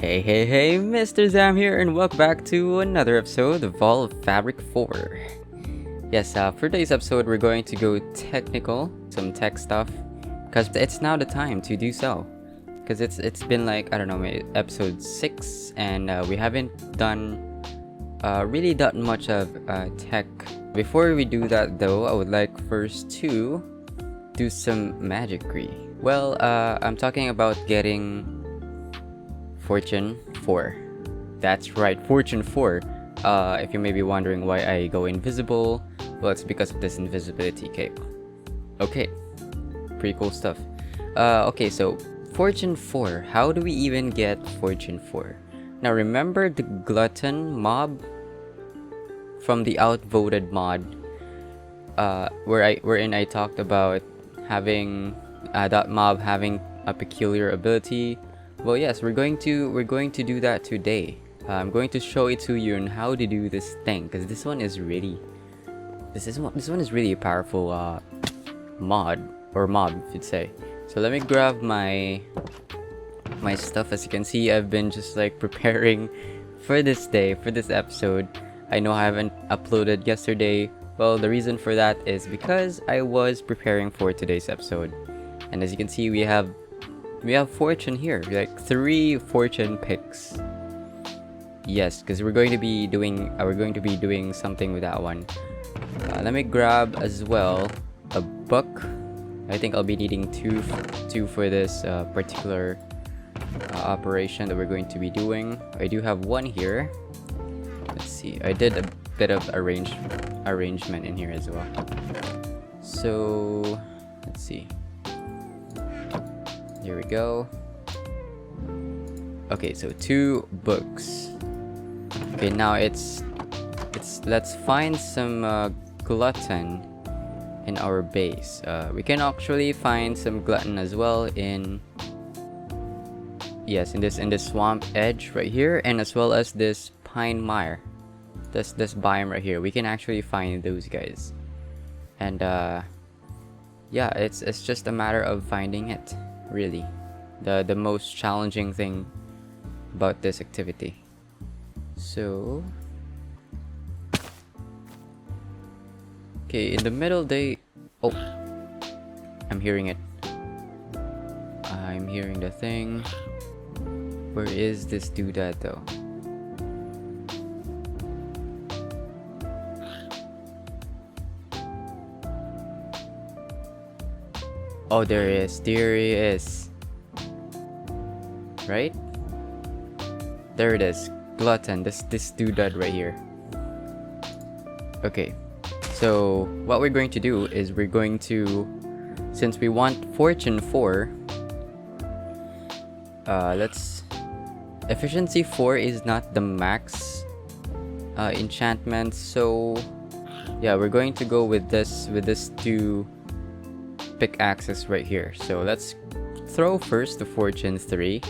Hey, Mr. Zam here, and welcome back to another episode of All of Fabric 4. Yes, for today's episode, we're going to go technical, some tech stuff, because it's now the time to do so. Because it's been like, I don't know, episode 6, and we haven't really done much of tech. Before we do that though, I would like first to do some magicry. Well, I'm talking about getting Fortune 4. That's right, Fortune 4. If you may be wondering why I go invisible, well, it's because of this invisibility cape. Okay, pretty cool stuff. Okay, so Fortune 4. How do we even get Fortune 4? Now remember the glutton mob from the outvoted mod, wherein I talked about having that mob having a peculiar ability. Well, yes, we're going to do that today. I'm going to show it to you on how to do this thing, because this one is really a powerful mod or mob, if you'd say. So let me grab my stuff. As you can see, I've been just like preparing for this day, for this episode. I know I haven't uploaded yesterday. Well, the reason for that is because I was preparing for today's episode, and as you can see, we have fortune here, like 3 fortune picks. Yes, because we're going to be doing something with that one. Let me grab as well a book. I think I'll be needing two for this particular operation that we're going to be doing. I do have one here. Let's see, I did a bit of arrangement in here as well. So let's see. Here we go. Okay, so 2 books. Okay, now let's find some glutton in our base. We can actually find some glutton as well in this swamp edge right here, and as well as this pine mire, this biome right here. We can actually find those guys, and yeah, it's just a matter of finding it. Really, the most challenging thing about this activity. So okay, in the middle oh, I'm hearing it. I'm hearing the thing. Where is this doodad though? Oh, there he is. Right? There it is. Glutton, this doodad right here. Okay, so what we're going to do is we're going to, since we want Fortune 4, efficiency 4 is not the max enchantment, so yeah, we're going to go with this 2 pickaxes right here. So let's throw first the Fortune 3.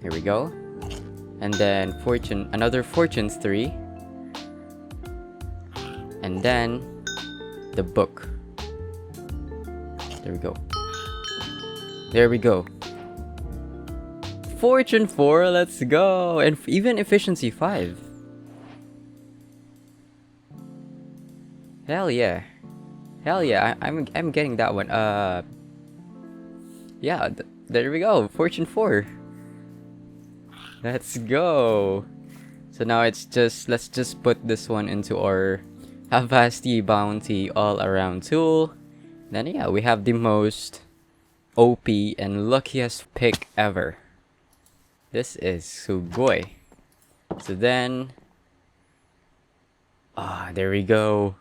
Here we go. And then another Fortune 3. And then the book. There we go. Fortune 4, let's go. And even efficiency 5. Hell yeah, I'm getting that one. Yeah, there we go. Fortune 4. Let's go. So now let's just put this one into our Avasti Bounty all around tool. Then yeah, we have the most OP and luckiest pick ever. This is sugoi. So then there we go.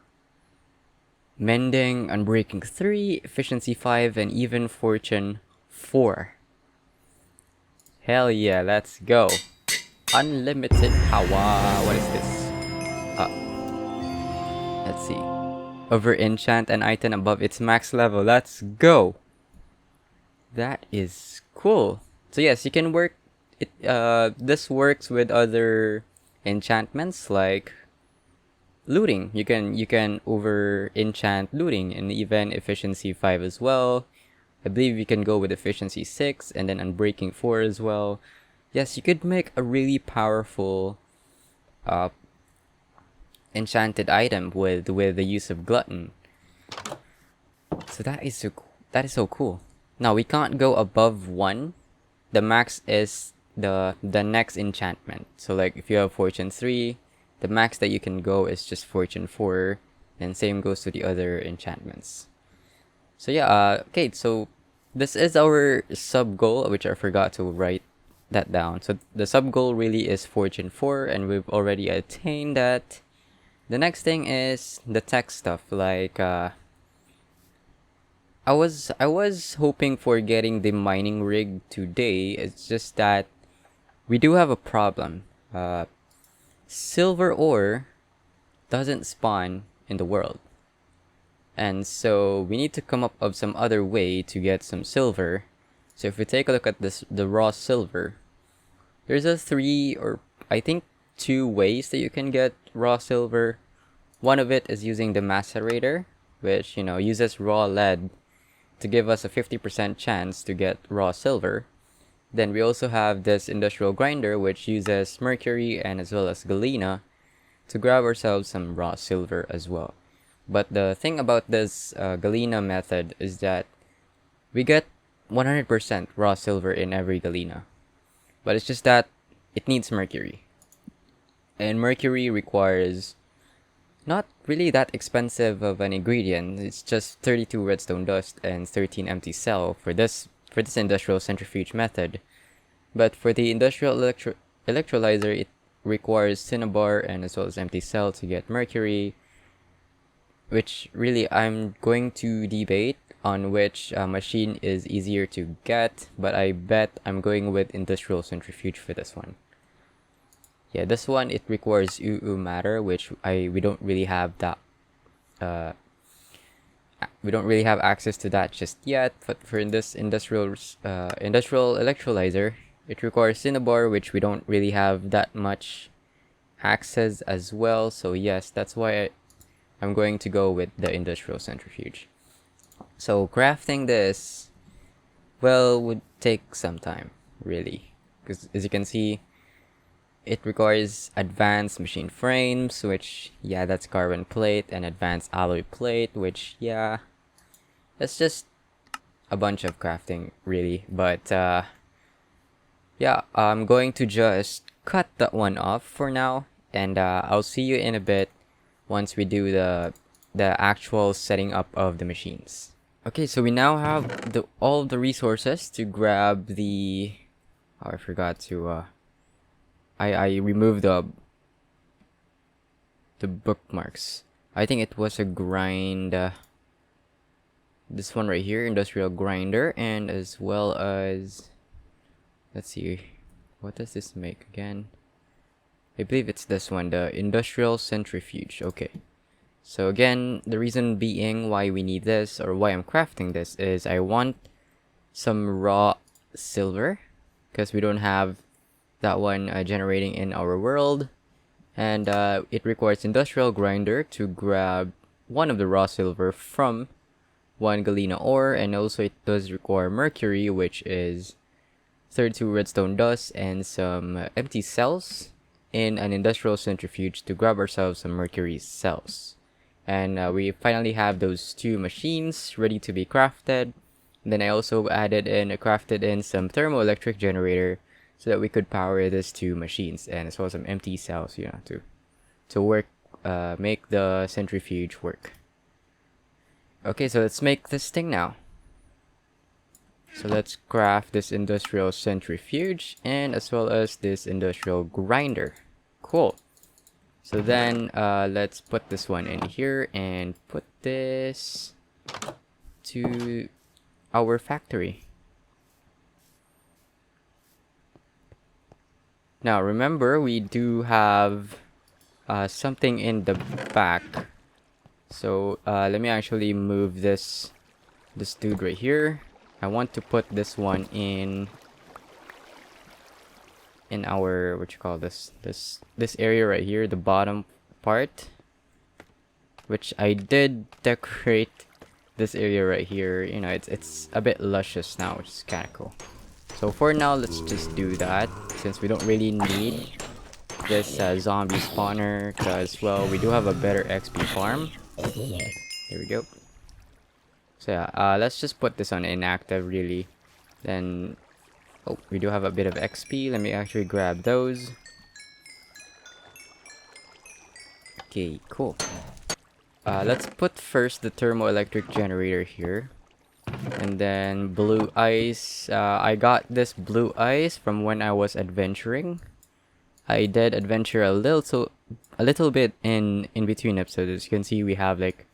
Mending, Unbreaking 3, Efficiency 5, and even Fortune 4. Hell yeah, let's go. Unlimited power. What is this? Let's see. Over enchant an item above its max level. Let's go. That is cool. So yes, you can work it. This works with other enchantments like looting. You can over enchant looting, and even efficiency 5 as well. I believe you can go with efficiency 6 and then unbreaking 4 as well. Yes, you could make a really powerful enchanted item with the use of glutton. So that is so cool. Now we can't go above 1. The max is the next enchantment. So like if you have fortune 3, the max that you can go is just fortune 4, and same goes to the other enchantments. So yeah, okay, so this is our sub goal, which I forgot to write that down. So the sub goal really is fortune 4, and we've already attained that. The next thing is the tech stuff, like I was hoping for getting the mining rig today. It's just that we do have a problem. Silver ore doesn't spawn in the world, and so we need to come up with some other way to get some silver. So if we take a look at the raw silver, there's a 3 or I think 2 ways that you can get raw silver. One of it is using the macerator, which uses raw lead to give us a 50% chance to get raw silver. Then we also have this industrial grinder, which uses mercury and as well as galena to grab ourselves some raw silver as well. But the thing about this galena method is that we get 100% raw silver in every galena. But it's just that it needs mercury. And mercury requires not really that expensive of an ingredient. It's just 32 redstone dust and 13 empty cell for this industrial centrifuge method. But for the industrial electrolyzer, it requires cinnabar and as well as empty cell to get mercury, which really I'm going to debate on which machine is easier to get, but I bet I'm going with industrial centrifuge for this one. Yeah, this one, it requires matter, which we don't really have that. We don't really have access to that just yet. But for this industrial electrolyzer, it requires cinnabar, which we don't really have that much access as well. So yes, that's why I'm going to go with the industrial centrifuge. So crafting this, well, would take some time, really, because as you can see, it requires advanced machine frames, which, yeah, that's carbon plate, and advanced alloy plate, which, yeah, that's just a bunch of crafting, really. But, yeah, I'm going to just cut that one off for now, and I'll see you in a bit once we do the actual setting up of the machines. Okay, so we now have all the resources to grab the... Oh, I forgot to... I removed the bookmarks. I think it was a grind. This one right here, industrial grinder, and as well as, let's see, what does this make again? I believe it's this one, the industrial centrifuge. Okay, so again, the reason being why we need this, or why I'm crafting this, is I want some raw silver, because we don't have that one generating in our world, and it requires industrial grinder to grab one of the raw silver from one galena ore, and also it does require mercury, which is 32 redstone dust and some empty cells in an industrial centrifuge to grab ourselves some mercury cells. And we finally have those 2 machines ready to be crafted. And then I also crafted in some thermoelectric generator so that we could power these 2 machines, and as well as some empty cells, to work, make the centrifuge work. Okay, so let's make this thing now. So let's craft this industrial centrifuge, and as well as this industrial grinder. Cool. So then, let's put this one in here, and put this to our factory. Now remember, we do have something in the back. So let me actually move this dude right here. I want to put this one in our, what you call this area right here, the bottom part, which I did decorate this area right here, you know, it's a bit luscious now, which is kind of cool. So for now, let's just do that, since we don't really need this zombie spawner, because, well, we do have a better XP farm. There we go. So yeah, let's just put this on inactive, really. Then, oh, we do have a bit of XP. Let me actually grab those. Okay, cool. Let's put first the thermoelectric generator here. And then blue ice. I got this blue ice from when I was adventuring. I did adventure a little bit in between episodes. As you can see, we have like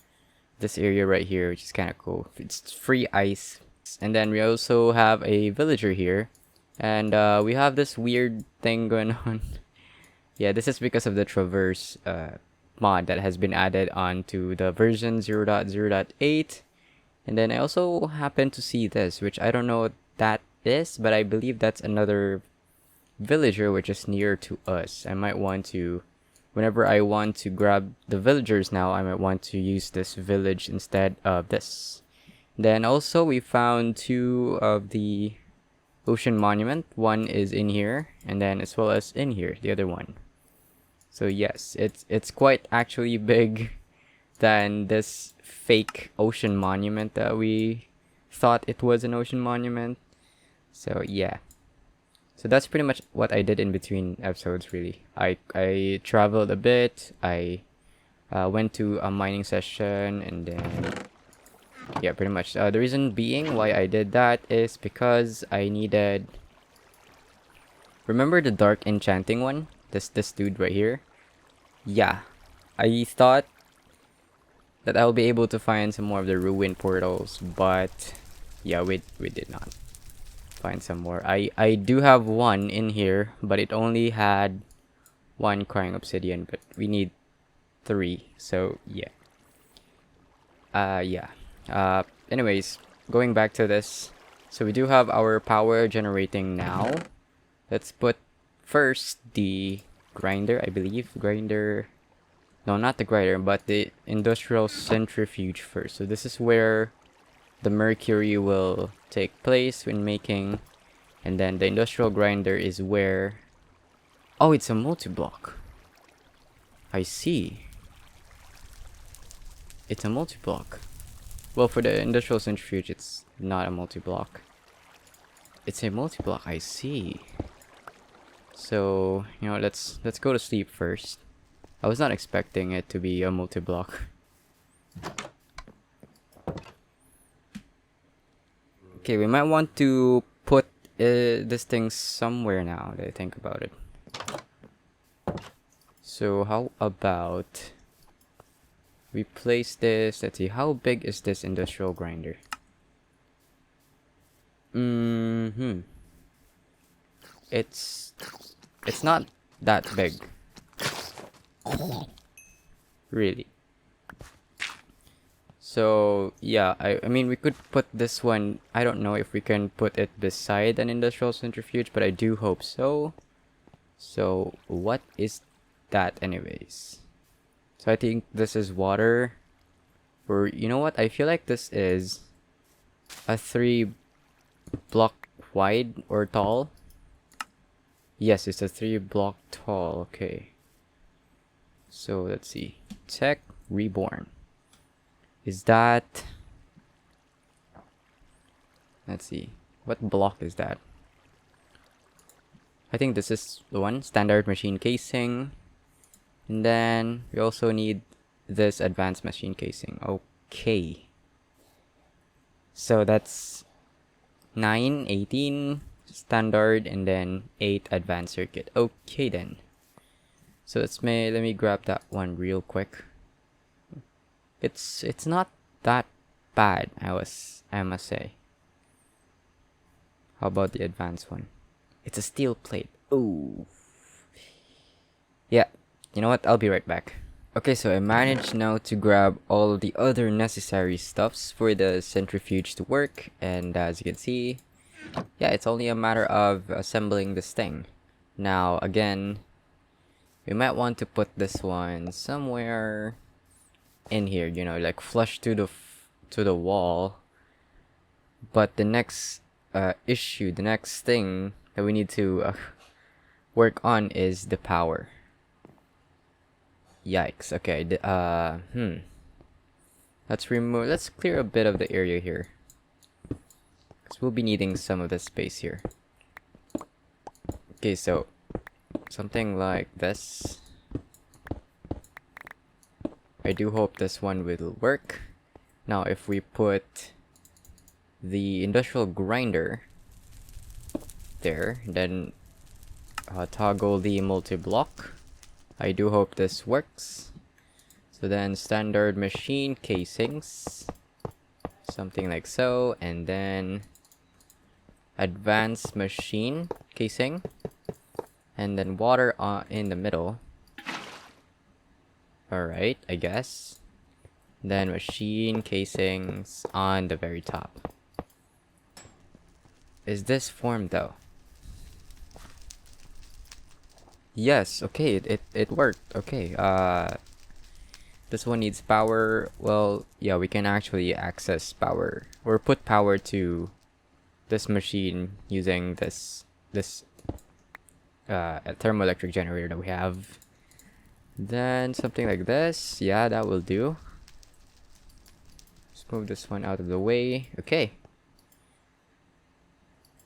this area right here, which is kind of cool. It's free ice. And then we also have a villager here, and we have this weird thing going on. Yeah, this is because of the traverse mod that has been added onto the version 0.0.8. And then I also happened to see this, which I don't know what that is, but I believe that's another villager which is near to us. I might want to, whenever I want to grab the villagers now, I might want to use this village instead of this. Then also we found 2 of the ocean monument. One is in here, and then as well as in here, the other one. So yes, it's quite actually big than this fake ocean monument that we thought it was an ocean monument. So yeah. So that's pretty much what I did in between episodes, really. I traveled a bit. I went to a mining session, and then yeah, pretty much. The reason being why I did that is because I needed. Remember the dark enchanting one? This dude right here. Yeah, I thought that I'll be able to find some more of the ruin portals, but yeah, we did not find some more. I do have one in here, but it only had 1 crying obsidian, but we need 3. So yeah. Anyways, going back to this. So we do have our power generating now. Let's put first the grinder, I believe. Grinder. No, not the grinder, but the industrial centrifuge first. So this is where the mercury will take place when making. And then the industrial grinder is where... Oh, it's a multi-block. I see. It's a multi-block. Well, for the industrial centrifuge, it's not a multi-block. It's a multi-block, I see. So, you know, let's go to sleep first. I was not expecting it to be a multi-block. Okay, we might want to put this thing somewhere now that I think about it. So how about we place this? Let's see, how big is this industrial grinder? It's not that big. Really. So yeah, I mean we could put this one. I don't know if we can put it beside an industrial centrifuge, but I do hope so. So what is that anyways? So I think this is water. Or you know what? I feel like this is a 3 block wide or tall. Yes, it's a 3 block tall. Okay. So let's see. Tech Reborn. Is that... Let's see. What block is that? I think this is the one. Standard machine casing. And then we also need this advanced machine casing. Okay. So that's 9, 18 standard, and then 8 advanced circuit. Okay then. So let me grab that one real quick. It's not that bad, I must say. How about the advanced one? It's a steel plate. Ooh. Yeah. You know what? I'll be right back. Okay, so I managed now to grab all the other necessary stuffs for the centrifuge to work, and as you can see, yeah, it's only a matter of assembling this thing. Now, again, we might want to put this one somewhere in here, you know, like flush to the to the wall. But the next issue, the next thing that we need to work on is the power. Yikes. Okay. Let's clear a bit of the area here, because we'll be needing some of the space here. Okay, so something like this. I do hope this one will work. Now, if we put the industrial grinder there, then toggle the multi-block. I do hope this works. So then standard machine casings, something like so, and then advanced machine casing, and then water in the middle. Alright, I guess. Then machine casings on the very top. Is this formed though? Yes, okay, it worked. Okay, this one needs power. Well, yeah, we can actually access power or put power to this machine using this thermoelectric generator that we have. Then something like this. Yeah, that will do. Let's move this one out of the way. Okay.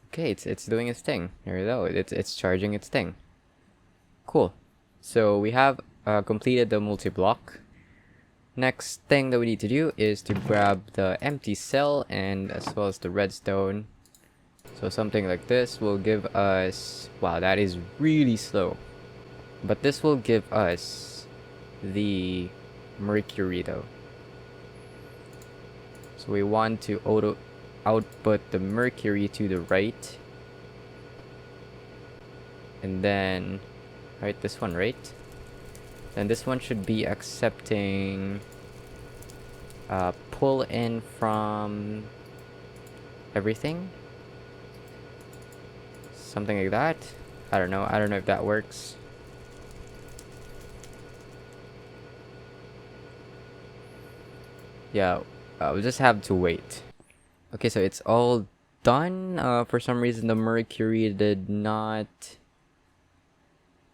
Okay, it's doing its thing. There we go. It's charging its thing. Cool. So we have completed the multi-block. Next thing that we need to do is to grab the empty cell and as well as the redstone. So something like this will give us... Wow, that is really slow. But this will give us the mercury though. So we want to output the mercury to the right. And then... Right, this one, right? Then this one should be accepting pull in from everything. Something like that. I don't know if that works. Yeah, we'll just have to wait. Okay, so it's all done. For some reason the mercury did not...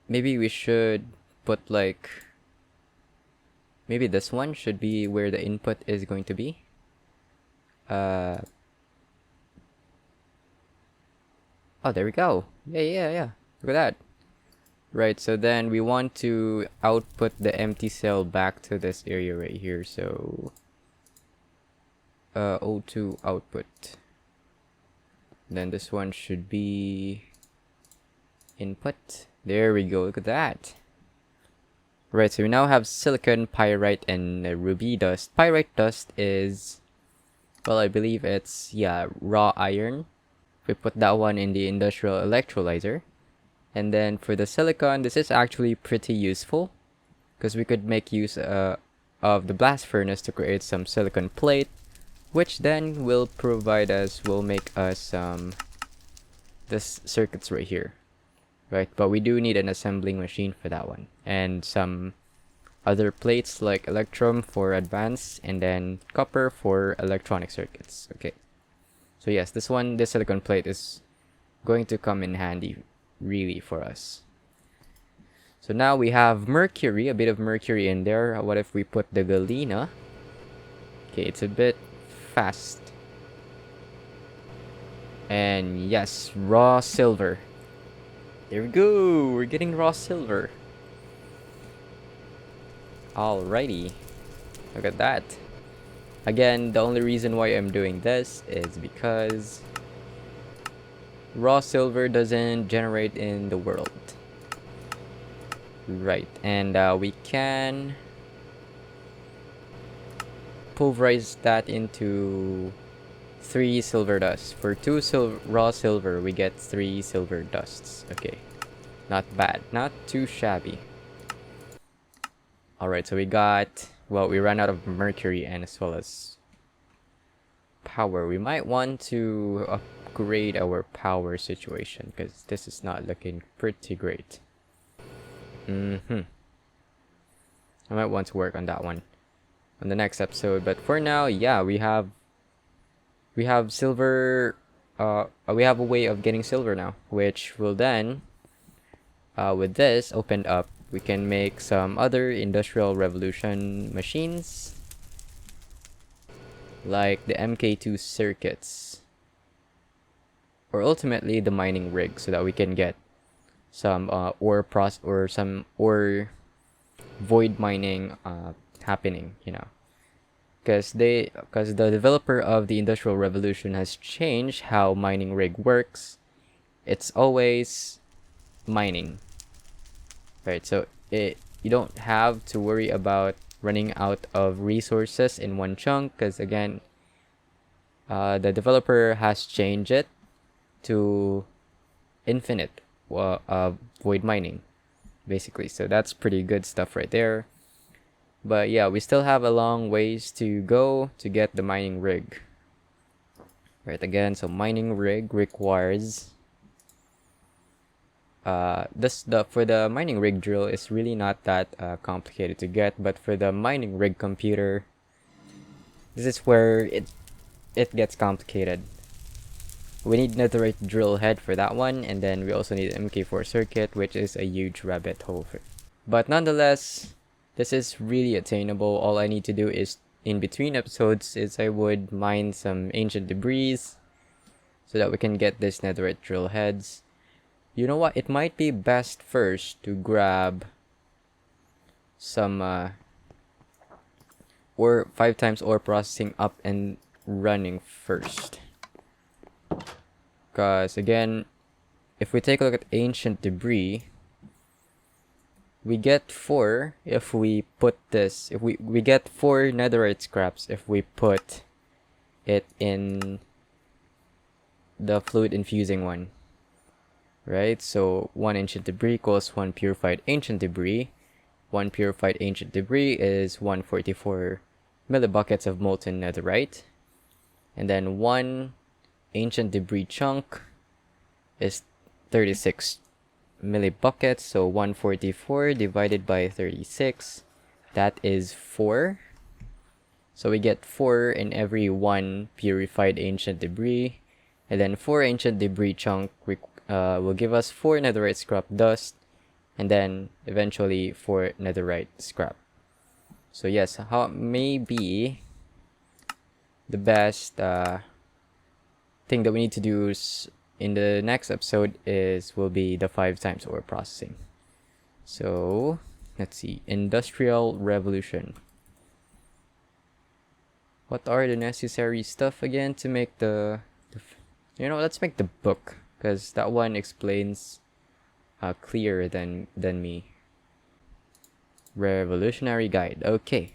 Maybe we should put like... Maybe this one should be where the input is going to be. Oh, there we go. Yeah. Look at that. Right, so then we want to output the empty cell back to this area right here. So O2 output. Then this one should be input. There we go, look at that. Right, so we now have silicon, pyrite, and ruby dust. Pyrite dust is, well, I believe it's, yeah, raw iron. We put that one in the industrial electrolyzer. And then for the silicon, this is actually pretty useful, because we could make use of the blast furnace to create some silicon plate, which then will make us this circuits right here. Right, but we do need an assembling machine for that one, and some other plates like electrum for advanced, and then copper for electronic circuits. Okay, so yes, this silicon plate is going to come in handy really for us. So now we have mercury, a bit of mercury in there. What if we put the galena? Okay, it's a bit fast. And yes, raw silver. There we go, we're getting raw silver. Alrighty, look at that. Again, the only reason why I'm doing this is because raw silver doesn't generate in the world. Right, and we can pulverize that into 3 silver dust. For 2 raw silver, we get 3 silver dusts. Okay, not bad, not too shabby. Alright, so we ran out of mercury and as well as power. We might want to upgrade our power situation, because this is not looking pretty great. I might want to work on that one. on the next episode. But for now, yeah, we have silver. We have a way of getting silver now, which will then, with this opened up, we can make some other industrial revolution machines, like the MK2 circuits, or ultimately the mining rig, so that we can get some some ore void mining happening, because the developer of the Industrial Revolution has changed how mining rig works. It's always mining, right? So you don't have to worry about running out of resources in one chunk, because again, the developer has changed it to infinite void mining, basically. So that's pretty good stuff right there. But yeah, we still have a long ways to go to get the mining rig. Right, again, so mining rig requires for the mining rig drill is really not that complicated to get, but for the mining rig computer, this is where it gets complicated. We need netherite drill head for that one, and then we also need MK4 circuit, which is a huge rabbit hole. But nonetheless, this is really attainable. All I need to do is, in between episodes, is I would mine some ancient debris so that we can get this netherite drill heads. You know what? It might be best first to grab some or 5 times ore processing up and running first. Because again, if we take a look at ancient debris, we get 4 if we put this. If we get 4 netherite scraps if we put it in the fluid infusing one. Right? So 1 ancient debris equals 1 purified ancient debris. 1 purified ancient debris is 144 millibuckets of molten netherite. And then 1 ancient debris chunk is 36 millibuckets, so 144 divided by 36, that is 4. So we get 4 in every 1 purified ancient debris, and then 4 ancient debris chunk will give us 4 netherite scrap dust, and then eventually 4 netherite scrap. So yes, how maybe the best thing that we need to do is, in the next episode, will be the 5 times ore processing. So let's see, Industrial Revolution. What are the necessary stuff again to make let's make the book, because that one explains clearer than me. Revolutionary guide. Okay,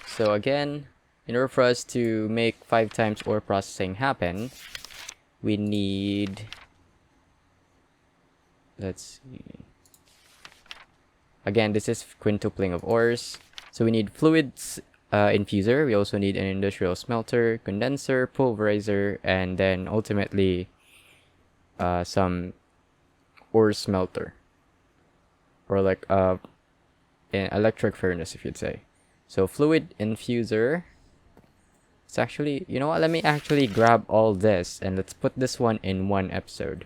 so again, in order for us to make 5 times ore processing happen, we need, let's see, again, this is quintupling of ores. So we need fluids infuser, we also need an industrial smelter, condenser, pulverizer, and then ultimately some ore smelter, or like an electric furnace, if you'd say. So fluid infuser, it's actually, you know what, let me actually grab all this and let's put this one in one episode.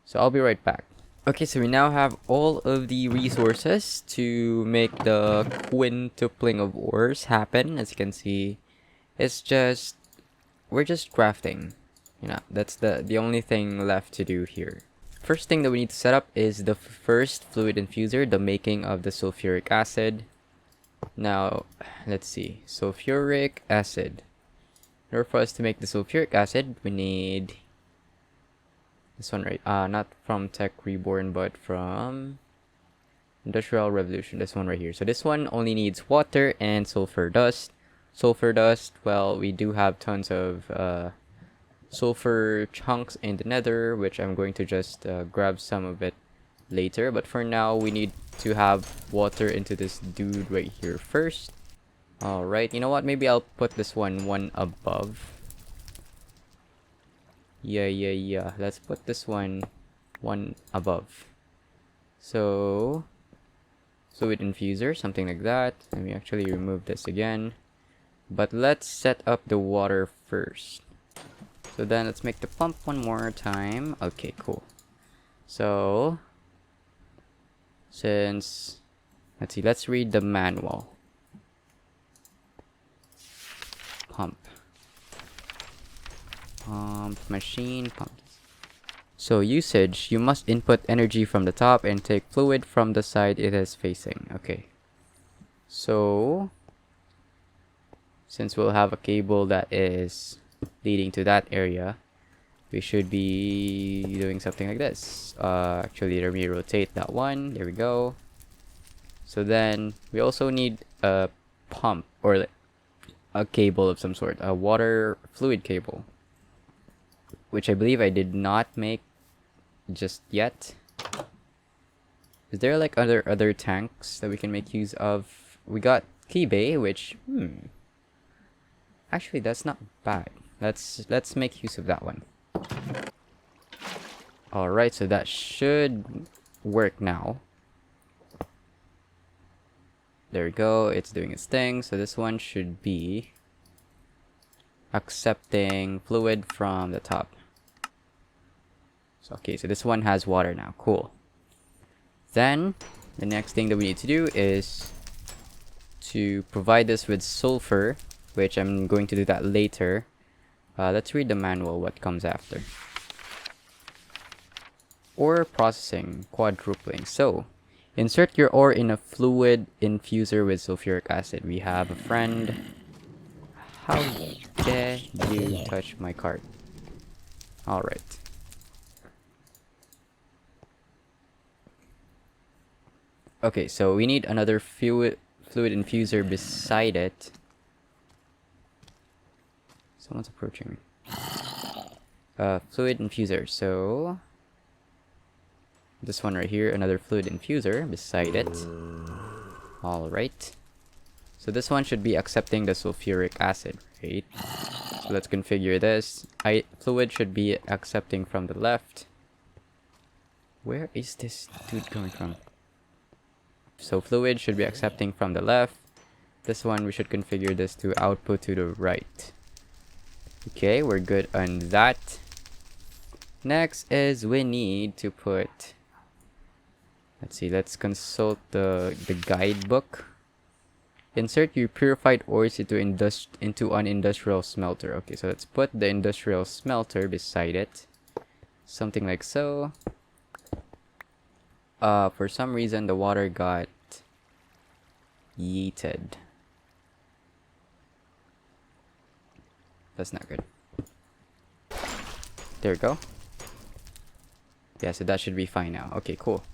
So I'll be right back. Okay, so we now have all of the resources to make the quintupling of ores happen. As you can see, we're just crafting. That's the only thing left to do here. First thing that we need to set up is the first fluid infuser, the making of the sulfuric acid. Now, let's see, sulfuric acid. In order for us to make the sulfuric acid, we need this one, right? Not from Tech Reborn, but from Industrial Revolution. This one right here. So this one only needs water and sulfur dust. Sulfur dust, well, we do have tons of sulfur chunks in the nether, which I'm going to just grab some of it later. But for now, we need to have water into this dude right here first. Alright, you know what? Maybe I'll put this one above. Yeah. Let's put this one above. So fluid infuser, something like that. Let me actually remove this again. But let's set up the water first. So then let's make the pump one more time. Okay, cool. So since, let's see, let's read the manual. Pump machine pumps. So usage, you must input energy from the top and take fluid from the side it is facing. Okay. So since we'll have a cable that is leading to that area, we should be doing something like this. Actually, let me rotate that one. There we go. So then we also need a pump or a cable of some sort, a water fluid cable, which I believe I did not make just yet. Is there like other tanks that we can make use of? We got key bay, which actually that's not bad. Let's make use of that one. All right, so that should work now. There we go. It's doing its thing. So this one should be accepting fluid from the top. So okay, so this one has water now. Cool. Then the next thing that we need to do is to provide this with sulfur, which I'm going to do that later. Let's read the manual, what comes after. Ore processing, quadrupling. So insert your ore in a fluid infuser with sulfuric acid. We have a friend. How dare you touch my cart? Alright. Okay, so we need another fluid infuser beside it. Someone's approaching me. Fluid infuser. So this one right here, another fluid infuser beside it. Alright. So this one should be accepting the sulfuric acid, right? So let's configure this. Fluid should be accepting from the left. Where is this dude coming from? So fluid should be accepting from the left. This one, we should configure this to output to the right. Okay, we're good on that. Next is we need to put, let's see, let's consult the guidebook. Insert your purified ores into an industrial smelter. Okay, so let's put the industrial smelter beside it. Something like so. For some reason the water got yeeted. That's not good. There we go. Yeah, so that should be fine now. Okay, cool.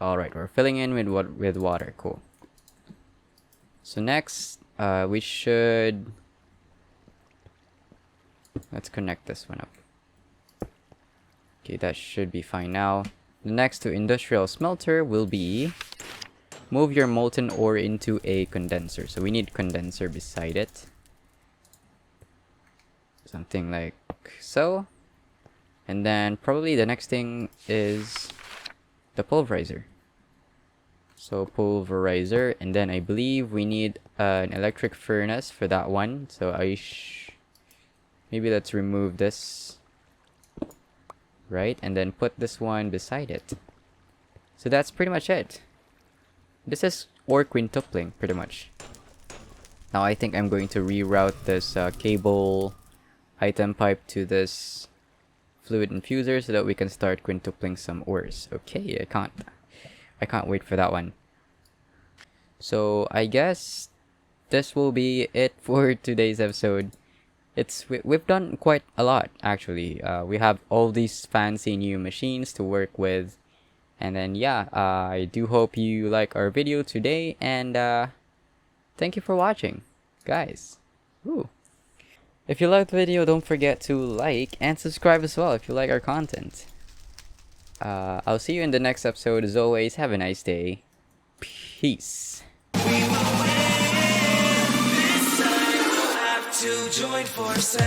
Alright, we're filling in with water. Cool. So next, we should... Let's connect this one up. Okay, that should be fine now. The next to industrial smelter will be... Move your molten ore into a condenser. So we need condenser beside it. Something like so. And then probably the next thing is the pulverizer. So pulverizer, and then I believe we need an electric furnace for that one. So maybe let's remove this, right? And then put this one beside it. So that's pretty much it. This is ore quintupling, pretty much. Now I think I'm going to reroute this cable item pipe to this fluid infuser so that we can start quintupling some ores. Okay, I can't wait for that one. So I guess this will be it for today's episode. We've done quite a lot actually. We have all these fancy new machines to work with. And then yeah, I do hope you like our video today, and thank you for watching, guys. Woo. If you liked the video, don't forget to like and subscribe as well if you like our content. I'll see you in the next episode. As always, have a nice day. Peace. We will win. This time we'll have to join forces.